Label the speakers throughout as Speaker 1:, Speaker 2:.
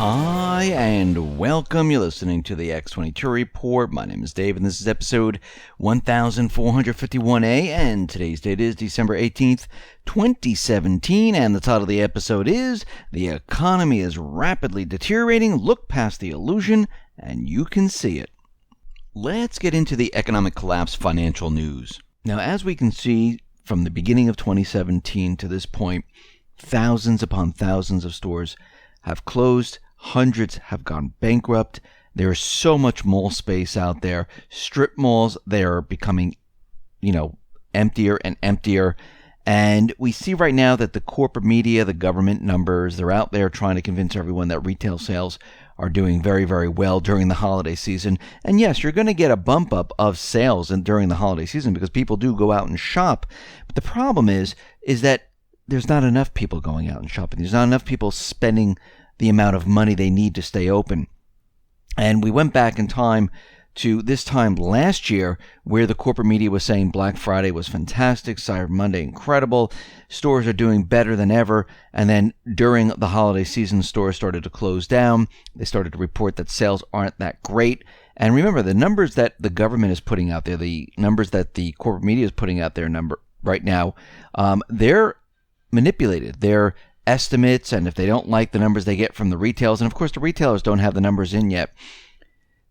Speaker 1: Hi, and welcome. You're listening to the X22 Report. My name is Dave, and this is episode 1451A, and today's date is December 18th, 2017, and the title of the episode is, The Economy is Rapidly Deteriorating. Look past the illusion, and you can see it. Let's get into the economic collapse financial news. Now, as we can see from the beginning of 2017 to this point, thousands upon thousands of stores have closed, hundreds have gone bankrupt. There is so much mall space out there. Strip malls, they are becoming, emptier and emptier. And we see right now that the corporate media, the government numbers, they're out there trying to convince everyone that retail sales are doing very, very well during the holiday season. And yes, you're going to get a bump up of sales during the holiday season because people do go out and shop. But the problem is that there's not enough people going out and shopping. There's not enough people spending the amount of money they need to stay open. And we went back in time to this time last year where the corporate media was saying Black Friday was fantastic, Cyber Monday incredible, stores are doing better than ever. And then during the holiday season, stores started to close down. They started to report that sales aren't that great. And remember, the numbers that the government is putting out there, the numbers that the corporate media is putting out there right now, they're manipulated. They're estimates, and if they don't like the numbers they get from the retailers, and of course the retailers don't have the numbers in yet,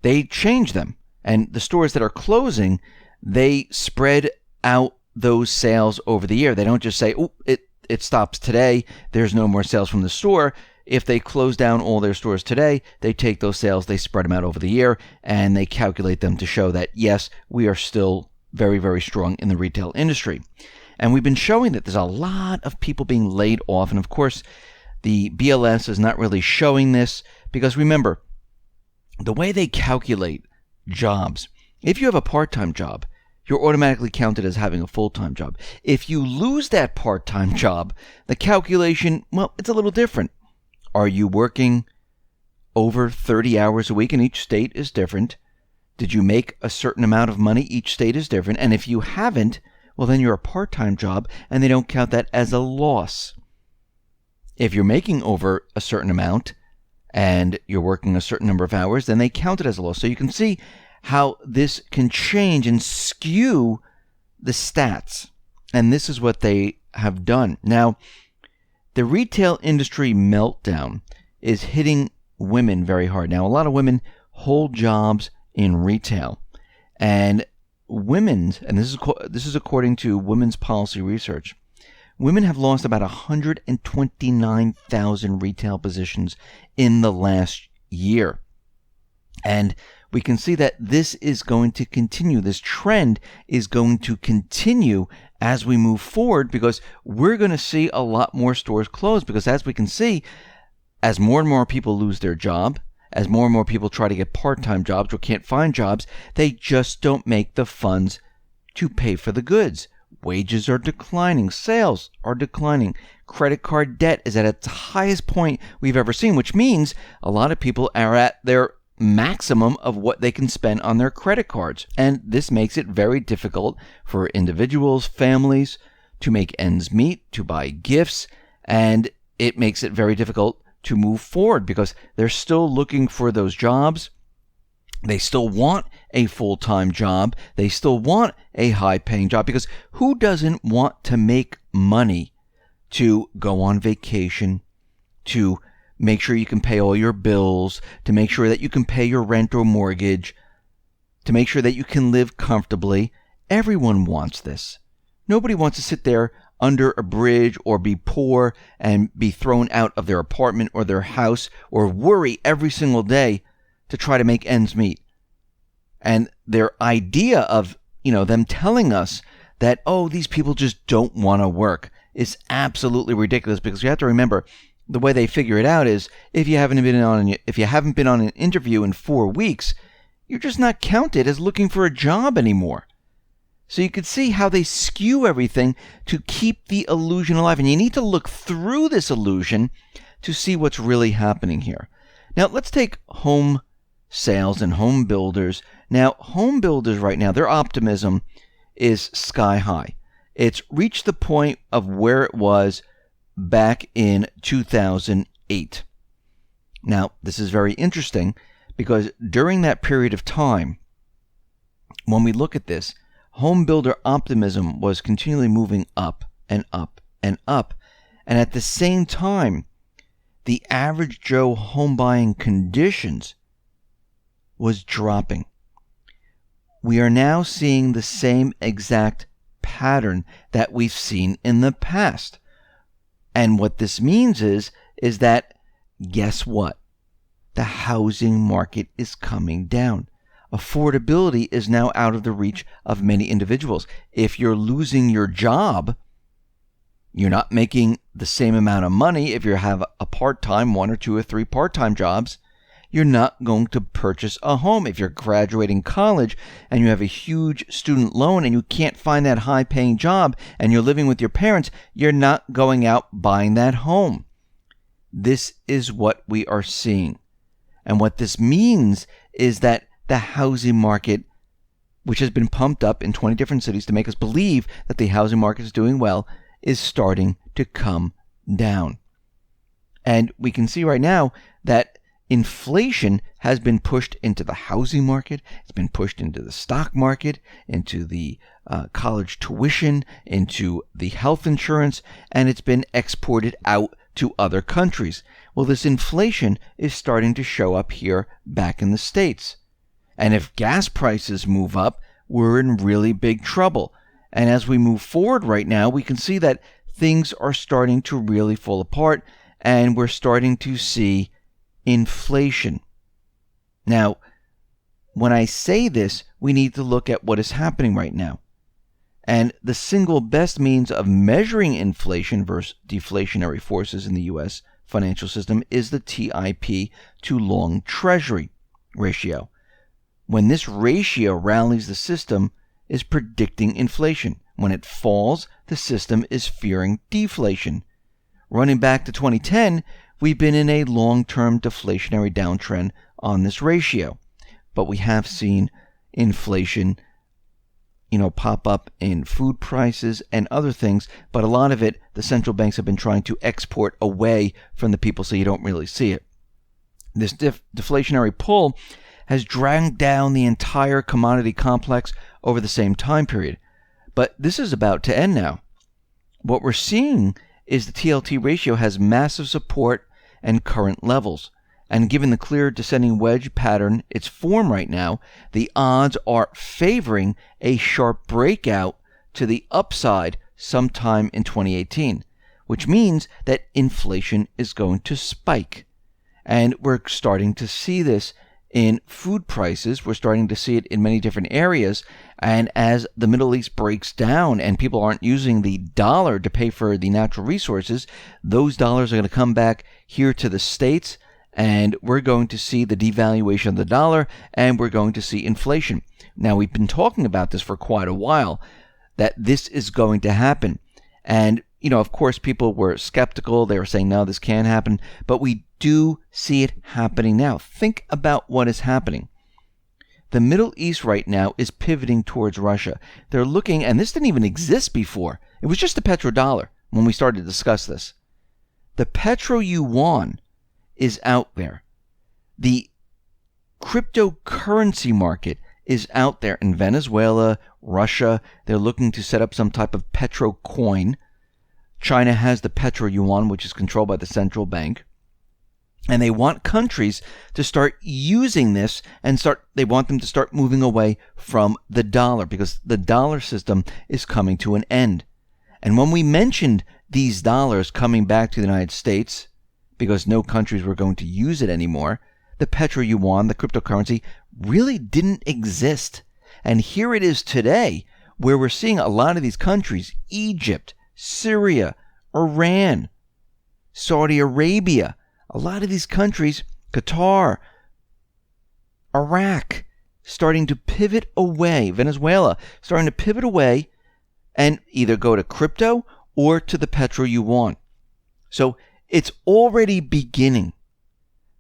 Speaker 1: they change them. And the stores that are closing, they spread out those sales over the year. They don't just say, oh, it stops today, there's no more sales from the store. If they close down all their stores today, they take those sales, they spread them out over the year, and they calculate them to show that, yes, we are still very, very strong in the retail industry. And we've been showing that there's a lot of people being laid off. And of course, the BLS is not really showing this because remember, the way they calculate jobs, if you have a part-time job, you're automatically counted as having a full-time job. If you lose that part-time job, the calculation, well, it's a little different. Are you working over 30 hours a week? And each state is different. Did you make a certain amount of money? Each state is different. And if you haven't, well, then you're a part-time job, and they don't count that as a loss. If you're making over a certain amount, and you're working a certain number of hours, then they count it as a loss. So you can see how this can change and skew the stats. And this is what they have done. Now, the retail industry meltdown is hitting women very hard. Now, a lot of women hold jobs in retail. And women's, and this is according to Women's Policy Research, women have lost about 129,000 retail positions in the last year. And we can see that this is going to continue. This trend is going to continue as we move forward because we're going to see a lot more stores close because as we can see, as more and more people lose their job, as more and more people try to get part-time jobs or can't find jobs, they just don't make the funds to pay for the goods. Wages are declining. Sales are declining. Credit card debt is at its highest point we've ever seen, which means a lot of people are at their maximum of what they can spend on their credit cards. And this makes it very difficult for individuals, families, to make ends meet, to buy gifts, and it makes it very difficult to move forward because they're still looking for those jobs. They still want a full-time job. They still want a high-paying job because who doesn't want to make money to go on vacation, to make sure you can pay all your bills, to make sure that you can pay your rent or mortgage, to make sure that you can live comfortably? Everyone wants this. Nobody wants to sit there under a bridge or be poor and be thrown out of their apartment or their house or worry every single day to try to make ends meet. And their idea of, them telling us that, oh, these people just don't want to work is absolutely ridiculous because you have to remember the way they figure it out is if you haven't been on an interview in 4 weeks, you're just not counted as looking for a job anymore. So you could see how they skew everything to keep the illusion alive. And you need to look through this illusion to see what's really happening here. Now, let's take home sales and home builders. Now, home builders right now, their optimism is sky high. It's reached the point of where it was back in 2008. Now, this is very interesting because during that period of time, when we look at this, home builder optimism was continually moving up and up and up. And at the same time, the average Joe home buying conditions was dropping. We are now seeing the same exact pattern that we've seen in the past. And what this means is that, guess what? The housing market is coming down. Affordability is now out of the reach of many individuals. If you're losing your job, you're not making the same amount of money. If you have a part-time, 1 or 2 or 3 part-time jobs, you're not going to purchase a home. If you're graduating college and you have a huge student loan and you can't find that high-paying job and you're living with your parents, you're not going out buying that home. This is what we are seeing. And what this means is that the housing market, which has been pumped up in 20 different cities to make us believe that the housing market is doing well, is starting to come down. And we can see right now that inflation has been pushed into the housing market. It's been pushed into the stock market, into the college tuition, into the health insurance, and it's been exported out to other countries. Well, this inflation is starting to show up here back in the States. And if gas prices move up, we're in really big trouble. And as we move forward right now, we can see that things are starting to really fall apart, and we're starting to see inflation. Now, when I say this, we need to look at what is happening right now. And the single best means of measuring inflation versus deflationary forces in the U.S. financial system is the TIP to long Treasury ratio. When this ratio rallies, the system is predicting inflation. When it falls, the system is fearing deflation. Running back to 2010, we've been in a long-term deflationary downtrend on this ratio. But we have seen inflation, pop up in food prices and other things. But a lot of it, the central banks have been trying to export away from the people so you don't really see it. This deflationary pull has dragged down the entire commodity complex over the same time period. But this is about to end now. What we're seeing is the TLT ratio has massive support and current levels. And given the clear descending wedge pattern it's formed right now, the odds are favoring a sharp breakout to the upside sometime in 2018, which means that inflation is going to spike. And we're starting to see this in food prices. We're starting to see it in many different areas. And as the Middle East breaks down and people aren't using the dollar to pay for the natural resources, those dollars are going to come back here to the States, and we're going to see the devaluation of the dollar, and we're going to see inflation. Now, we've been talking about this for quite a while, that this is going to happen. And, of course, people were skeptical. They were saying, no, this can't happen. But we do see it happening now. Think about what is happening. The Middle East right now is pivoting towards Russia. They're looking, and this didn't even exist before. It was just the petrodollar when we started to discuss this. The petro-yuan is out there. The cryptocurrency market is out there in Venezuela, Russia. They're looking to set up some type of petro coin. China has the petro-yuan, which is controlled by the central bank. And they want countries to start using this and they want them to start moving away from the dollar, because the dollar system is coming to an end. And when we mentioned these dollars coming back to the United States, because no countries were going to use it anymore, the petro-yuan, the cryptocurrency, really didn't exist. And here it is today, where we're seeing a lot of these countries, Egypt, Syria, Iran, Saudi Arabia, a lot of these countries, Qatar, Iraq, starting to pivot away, Venezuela, starting to pivot away and either go to crypto or to the petro-yuan. So it's already beginning.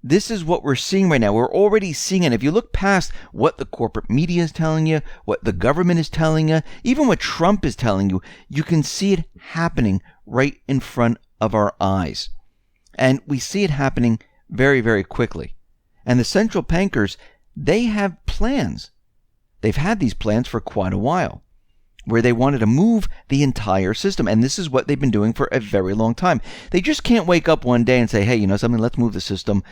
Speaker 1: This is what we're seeing right now. We're already seeing it. If you look past what the corporate media is telling you, what the government is telling you, even what Trump is telling you, you can see it happening right in front of our eyes. And we see it happening very, very quickly. And the central bankers, they have plans. They've had these plans for quite a while, where they wanted to move the entire system. And this is what they've been doing for a very long time. They just can't wake up one day and say, hey, you know something, let's move the system.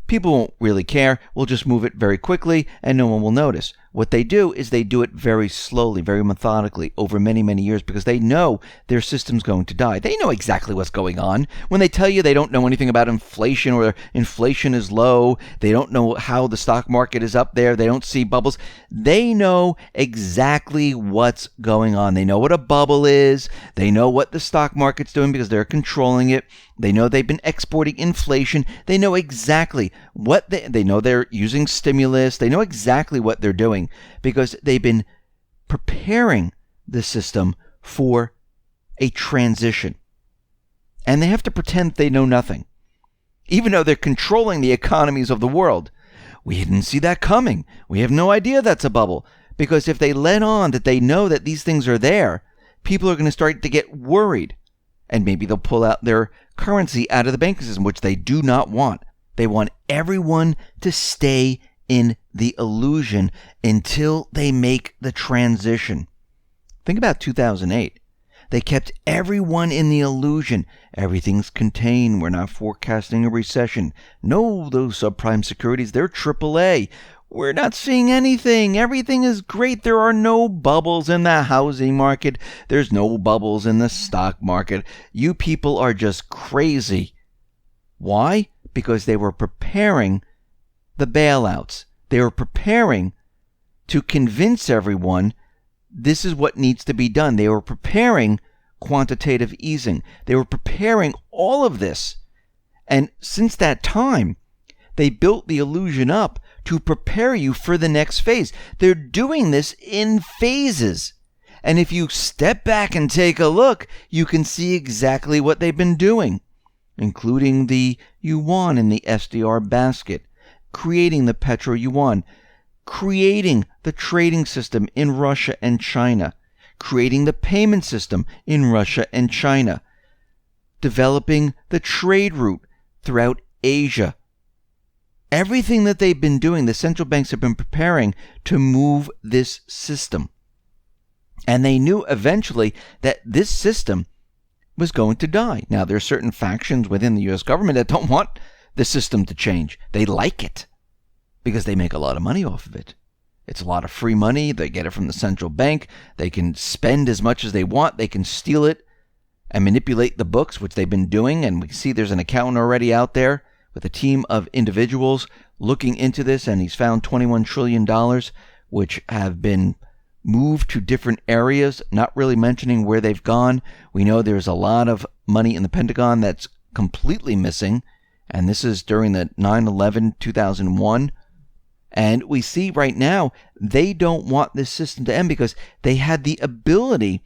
Speaker 1: People won't really care. We'll just move it very quickly and no one will notice. What they do is they do it very slowly, very methodically over many, many years because they know their system's going to die. They know exactly what's going on. When they tell you they don't know anything about inflation or inflation is low, they don't know how the stock market is up there, they don't see bubbles. They know exactly what's going on. They know what a bubble is. They know what the stock market's doing because they're controlling it. They know they've been exporting inflation. They know exactly what they know they're using stimulus. They know exactly what they're doing because they've been preparing the system for a transition. And they have to pretend they know nothing, even though they're controlling the economies of the world. We didn't see that coming. We have no idea that's a bubble. Because if they let on that they know that these things are there, people are going to start to get worried. And maybe they'll pull out their currency out of the banking system, which they do not want. They want everyone to stay in the illusion until they make the transition. Think about 2008. They kept everyone in the illusion. Everything's contained. We're not forecasting a recession. No, those subprime securities, they're AAA. We're not seeing anything. Everything is great. There are no bubbles in the housing market. There's no bubbles in the stock market. You people are just crazy. Why? Because they were preparing the bailouts. They were preparing to convince everyone this is what needs to be done. They were preparing quantitative easing. They were preparing all of this. And since that time, they built the illusion up to prepare you for the next phase. They're doing this in phases. And if you step back and take a look, you can see exactly what they've been doing, including the yuan in the SDR basket, creating the petro yuan, creating the trading system in Russia and China, creating the payment system in Russia and China, developing the trade route throughout Asia. Everything that they've been doing, the central banks have been preparing to move this system. And they knew eventually that this system was going to die. Now, there are certain factions within the U.S. government that don't want the system to change. They like it because they make a lot of money off of it. It's a lot of free money. They get it from the central bank. They can spend as much as they want. They can steal it and manipulate the books, which they've been doing. And we see there's an accountant already out there with a team of individuals looking into this, and he's found $21 trillion, which have been moved to different areas, not really mentioning where they've gone. We know there's a lot of money in the Pentagon that's completely missing, and this is during the 9/11/2001. And we see right now they don't want this system to end because they had the ability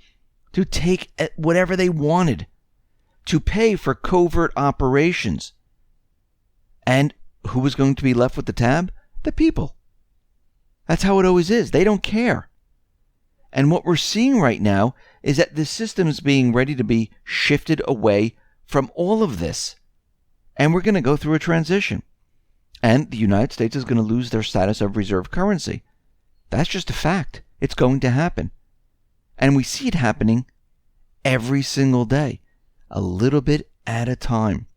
Speaker 1: to take whatever they wanted to pay for covert operations. And who was going to be left with the tab? The people. That's how it always is. They don't care. And what we're seeing right now is that the system is being ready to be shifted away from all of this. And we're going to go through a transition. And the United States is going to lose their status of reserve currency. That's just a fact. It's going to happen. And we see it happening every single day, a little bit at a time.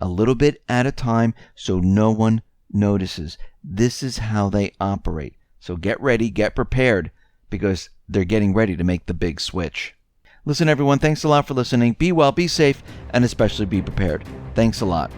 Speaker 1: A little bit at a time so no one notices. This is how they operate. So get ready, get prepared, because they're getting ready to make the big switch. Listen, everyone, thanks a lot for listening. Be well, be safe, and especially be prepared. Thanks a lot.